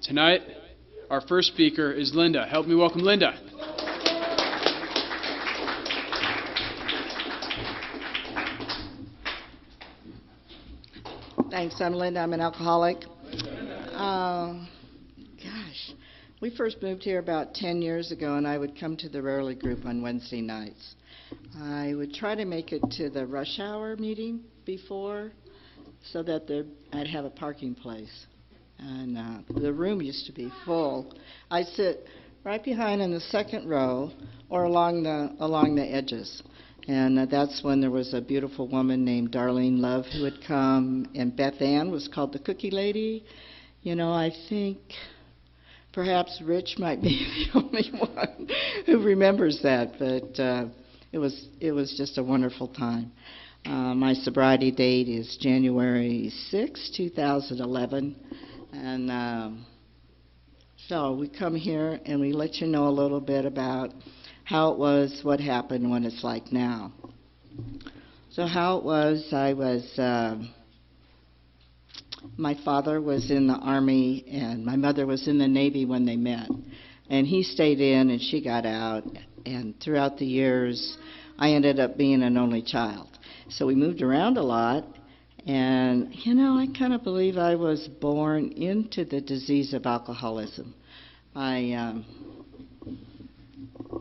Tonight, our first speaker is Linda. Help me welcome Linda. Thanks. I'm Linda. I'm an alcoholic. We first moved here about 10 years ago, and I would come to the Rarely group on Wednesday nights. I would try to make it to the rush hour meeting before so that I'd have a parking place. And the room used to be full. I'd sit right behind in the second row or along the edges. And that's when there was a beautiful woman named Darlene Love who would come, and Beth Ann was called the Cookie Lady. You know, I think perhaps Rich might be the only one who remembers that, but it was just a wonderful time. My sobriety date is January 6, 2011, and so we come here and we let you know a little bit about how it was, what happened, what it's like now. So how it was, my father was in the Army and my mother was in the Navy when they met. And he stayed in and she got out. And throughout the years, I ended up being an only child. So we moved around a lot. And, you know, I kind of believe I was born into the disease of alcoholism. I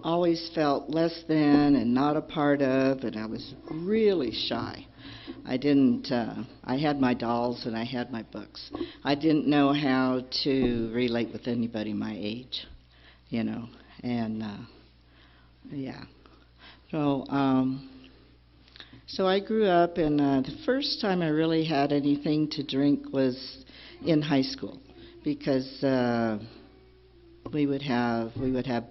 always felt less than and not a part of, and I was really shy. I had my dolls and I had my books. I didn't know how to relate with anybody my age, you know, and yeah. So I grew up, and the first time I really had anything to drink was in high school, because we would have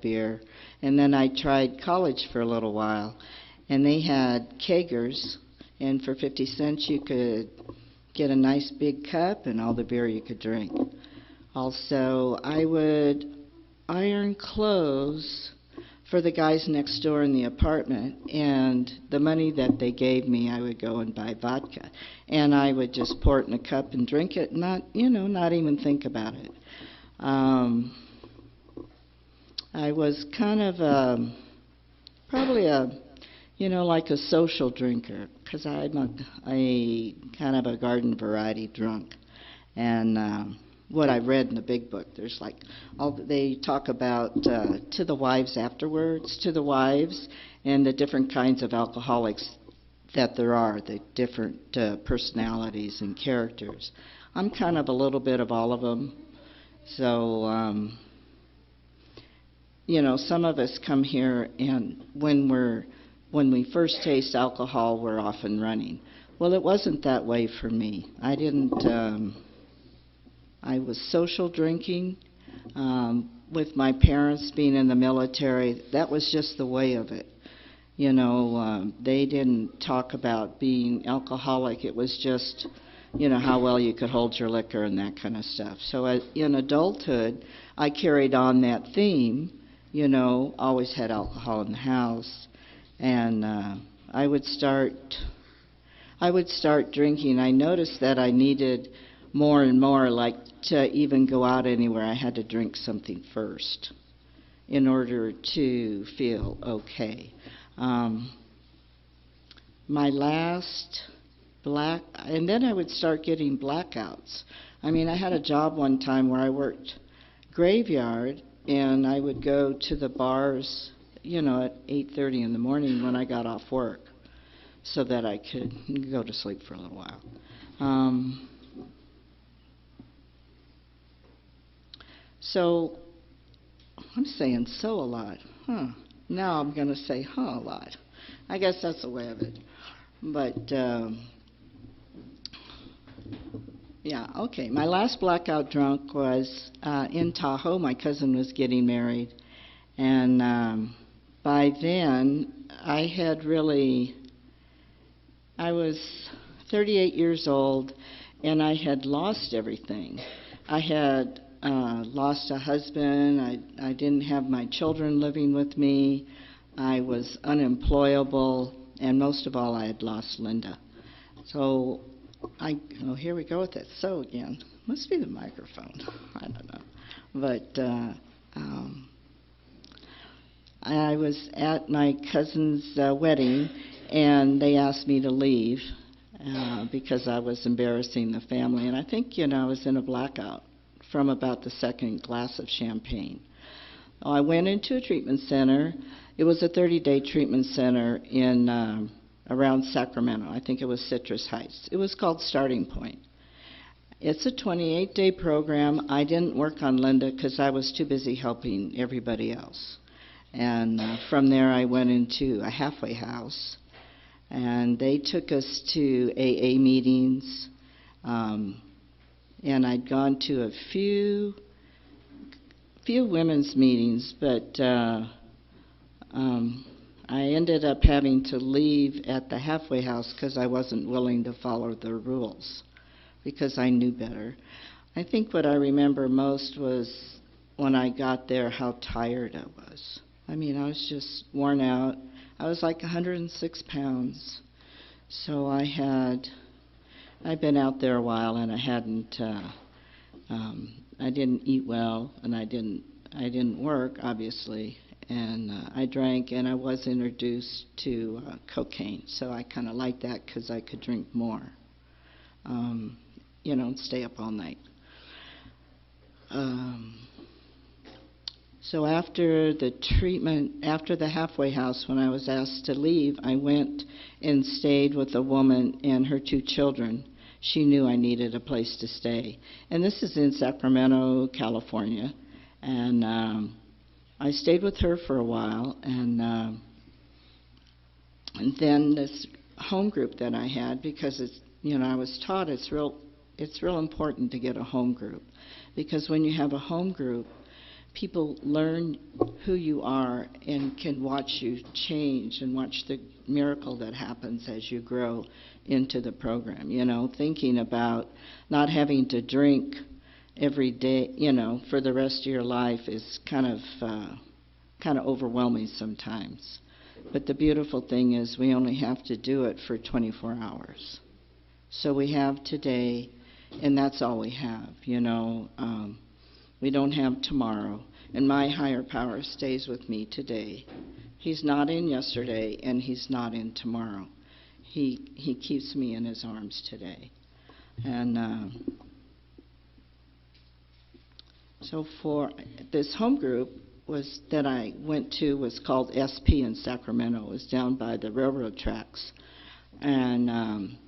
beer. And then I tried college for a little while, and they had kegers, and for 50 cents you could get a nice big cup and all the beer you could drink. Also, I would iron clothes for the guys next door in the apartment, and the money that they gave me, I would go and buy vodka. And I would just pour it in a cup and drink it, not even think about it. I was kind of probably like a social drinker, because I'm a kind of a garden variety drunk. And what I read in the big book, there's like they talk about to the wives afterwards, to the wives, and the different kinds of alcoholics that there are, the different personalities and characters. I'm kind of a little bit of all of them. So some of us come here, and when we first taste alcohol, we're off and running. Well, it wasn't that way for me. I was social drinking. With my parents being in the military, that was just the way of it. They didn't talk about being alcoholic. It was just, how well you could hold your liquor and that kind of stuff. So in adulthood, I carried on that theme. Always had alcohol in the house, and I would start drinking. I noticed that I needed more and more, like to even go out anywhere, I had to drink something first in order to feel okay. My last and then I would start getting blackouts. I mean, I had a job one time where I worked graveyard, and I would go to the bars, at 8:30 in the morning when I got off work, so that I could go to sleep for a little while. So I'm saying so a lot, Now I'm going to say a lot. I guess that's the way of it. But yeah, okay. My last blackout drunk was in Tahoe. My cousin was getting married, and by then I was 38 years old, and I had lost everything. I had lost a husband. I didn't have my children living with me. I was unemployable, and most of all, I had lost Linda. So here we go with it. So again, must be the microphone. I don't know. But I was at my cousin's wedding, and they asked me to leave because I was embarrassing the family. And I think, I was in a blackout from about the second glass of champagne. I went into a treatment center. It was a 30-day treatment center in around Sacramento. I think it was Citrus Heights. It was called Starting Point. It's a 28-day program. I didn't work on Linda because I was too busy helping everybody else. And from there, I went into a halfway house, and they took us to AA meetings, and I'd gone to a few women's meetings, but I ended up having to leave at the halfway house because I wasn't willing to follow the rules, because I knew better. I think what I remember most was when I got there, how tired I was. I mean, I was just worn out. I was like 106 pounds. So I'd been out there a while, and I didn't eat well, and I didn't work, obviously. And I drank, and I was introduced to cocaine. So I kind of liked that because I could drink more, and stay up all night. So after the treatment, after the halfway house, when I was asked to leave, I went and stayed with a woman and her 2 children. She knew I needed a place to stay. And this is in Sacramento, California. And I stayed with her for a while. And then this home group that I had, because it's, I was taught it's real important to get a home group. Because when you have a home group, people learn who you are and can watch you change and watch the miracle that happens as you grow into the program. Thinking about not having to drink every day, for the rest of your life is kind of overwhelming sometimes. But the beautiful thing is we only have to do it for 24 hours. So we have today, and that's all we have, We don't have tomorrow, and my higher power stays with me today. He's not in yesterday, and he's not in tomorrow. He keeps me in his arms today. And so for this home group that I went to was called SP in Sacramento. It was down by the railroad tracks. And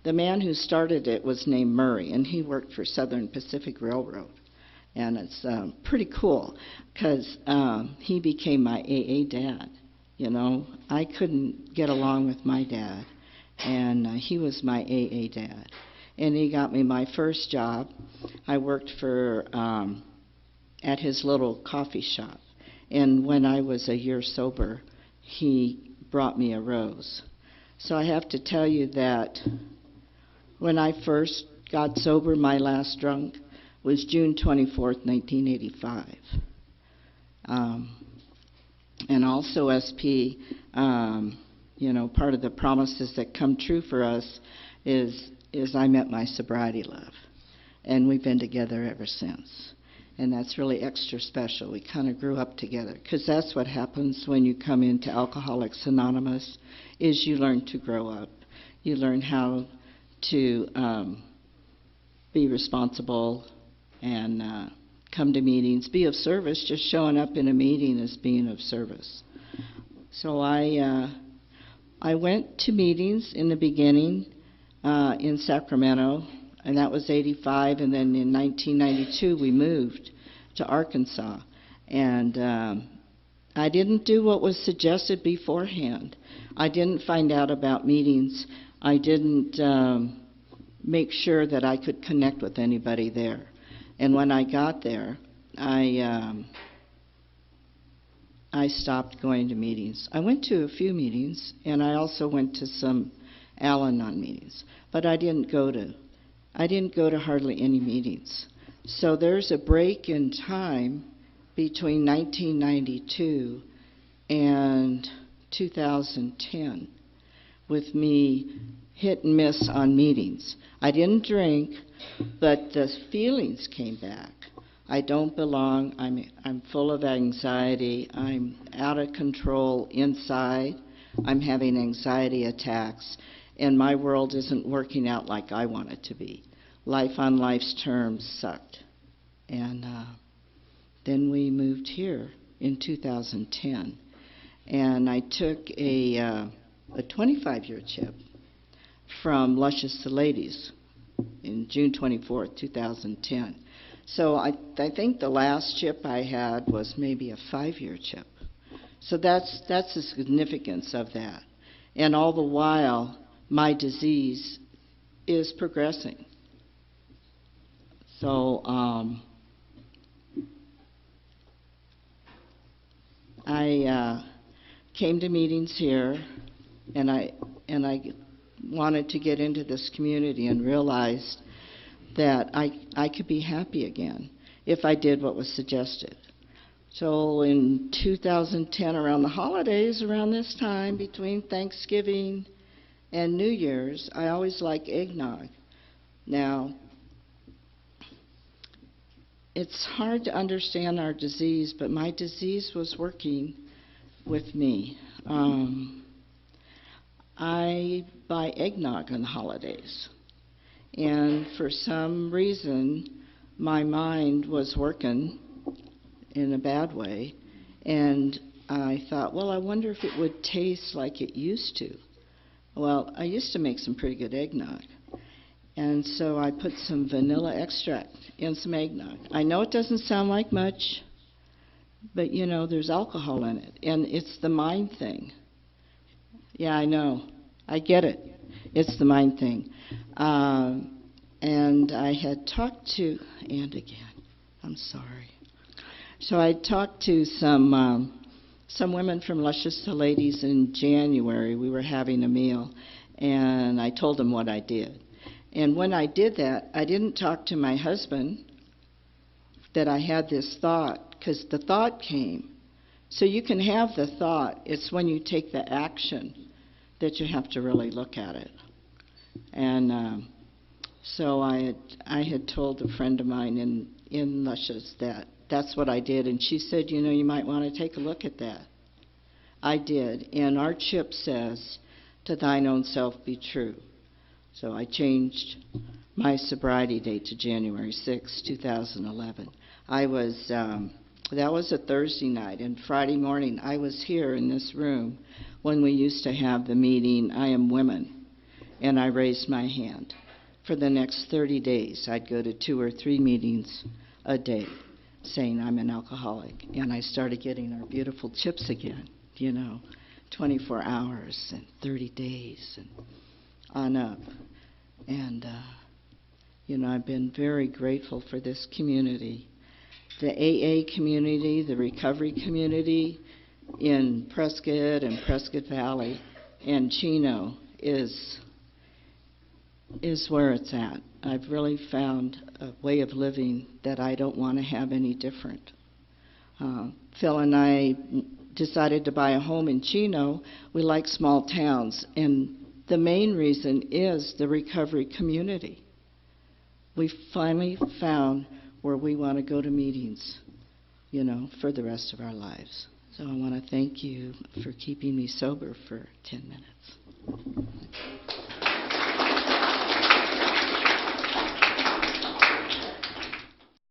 the man who started it was named Murray, and he worked for Southern Pacific Railroad. And it's pretty cool because he became my AA dad. I couldn't get along with my dad, and he was my AA dad. And he got me my first job. I worked at his little coffee shop. And when I was a year sober, he brought me a rose. So I have to tell you that when I first got sober, my last drunk was June 24th, 1985. And also SP, part of the promises that come true for us is I met my sobriety love. And we've been together ever since. And that's really extra special. We kind of grew up together, because that's what happens when you come into Alcoholics Anonymous, is you learn to grow up. You learn how to be responsible and come to meetings, be of service. Just showing up in a meeting is being of service. So I went to meetings in the beginning in Sacramento, and that was 85, and then in 1992 we moved to Arkansas. And I didn't do what was suggested beforehand. I didn't find out about meetings. I didn't make sure that I could connect with anybody there. And when I got there, I stopped going to meetings. I went to a few meetings, and I also went to some Al-Anon meetings, but I didn't go to hardly any meetings. So there's a break in time between 1992 and 2010 with me hit and miss on meetings. I didn't drink, but the feelings came back. I don't belong. I'm full of anxiety. I'm out of control inside. I'm having anxiety attacks, and my world isn't working out like I want it to be. Life on life's terms sucked. And then we moved here in 2010, and I took a 25-year chip from Luscious to Ladies in June 24th, 2010. So I think the last chip I had was maybe a 5-year chip. So that's the significance of that. And all the while, my disease is progressing. So I came to meetings here, and I wanted to get into this community and realized that I could be happy again if I did what was suggested. So in 2010, around the holidays, around this time, between Thanksgiving and New Year's, I always like eggnog. Now, it's hard to understand our disease, but my disease was working with me. I buy eggnog on the holidays. And for some reason, my mind was working in a bad way. And I thought, well, I wonder if it would taste like it used to. Well, I used to make some pretty good eggnog. And so I put some vanilla extract in some eggnog. I know it doesn't sound like much, but you know, there's alcohol in it. And it's the mind thing. Yeah, I know. I get it. It's the mind thing. And I had talked to, and again, I'm sorry. So I talked to some women from Luscious to Ladies in January. We were having a meal, and I told them what I did. And when I did that, I didn't talk to my husband that I had this thought, because the thought came. So you can have the thought. It's when you take the action that you have to really look at it. And so I had told a friend of mine in Luscious that that's what I did, and she said, you know, you might want to take a look at that. I did, and our chip says, to thine own self be true. So I changed my sobriety date to January 6, 2011. I was, that was a Thursday night, and Friday morning I was here in this room when we used to have the meeting, I Am Women, and I raised my hand. For the next 30 days, I'd go to 2 or 3 meetings a day saying I'm an alcoholic, and I started getting our beautiful chips again, you know, 24 hours and 30 days and on up. And, you know, I've been very grateful for this community. The AA community, the recovery community in Prescott and Prescott Valley and Chino is where it's at. I've really found a way of living that I don't want to have any different. Phil and I decided to buy a home in Chino. We like small towns, and the main reason is the recovery community. We finally found where we want to go to meetings, you know, for the rest of our lives. So I want to thank you for keeping me sober for 10 minutes.